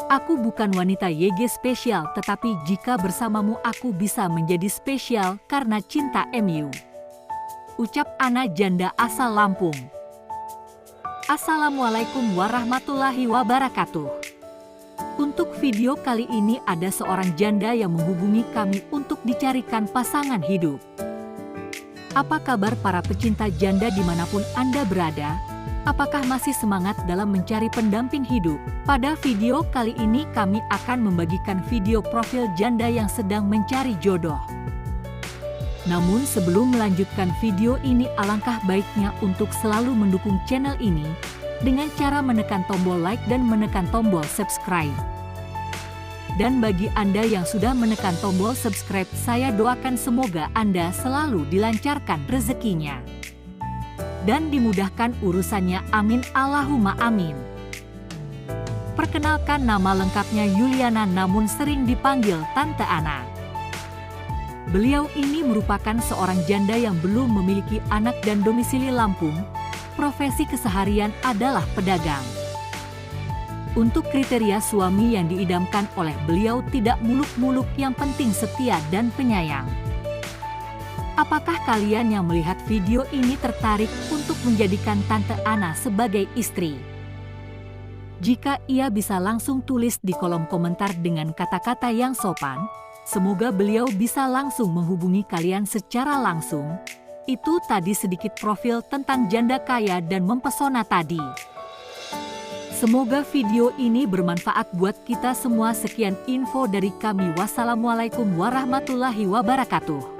Aku bukan wanita YG spesial, tetapi jika bersamamu aku bisa menjadi spesial karena cinta MU. Ucap Ana janda asal Lampung. Assalamualaikum warahmatullahi wabarakatuh. Untuk video kali ini ada seorang janda yang menghubungi kami untuk dicarikan pasangan hidup. Apa kabar para pecinta janda dimanapun Anda berada? Apakah masih semangat dalam mencari pendamping hidup? Pada video kali ini kami akan membagikan video profil janda yang sedang mencari jodoh. Namun sebelum melanjutkan video ini, alangkah baiknya untuk selalu mendukung channel ini dengan cara menekan tombol like dan menekan tombol subscribe. Dan bagi Anda yang sudah menekan tombol subscribe, saya doakan semoga Anda selalu dilancarkan rezekinya dan dimudahkan urusannya, amin Allahumma amin. Perkenalkan, nama lengkapnya Yuliana namun sering dipanggil Tante Ana. Beliau ini merupakan seorang janda yang belum memiliki anak dan domisili Lampung. Profesi keseharian adalah pedagang. Untuk kriteria suami yang diidamkan oleh beliau, tidak muluk-muluk, yang penting setia dan penyayang. Apakah kalian yang melihat video ini tertarik untuk menjadikan Tante Ana sebagai istri? Jika iya bisa langsung tulis di kolom komentar dengan kata-kata yang sopan. Semoga beliau bisa langsung menghubungi kalian secara langsung. Itu tadi sedikit profil tentang janda kaya dan mempesona tadi. Semoga video ini bermanfaat buat kita semua. Sekian info dari kami. Wassalamualaikum warahmatullahi wabarakatuh.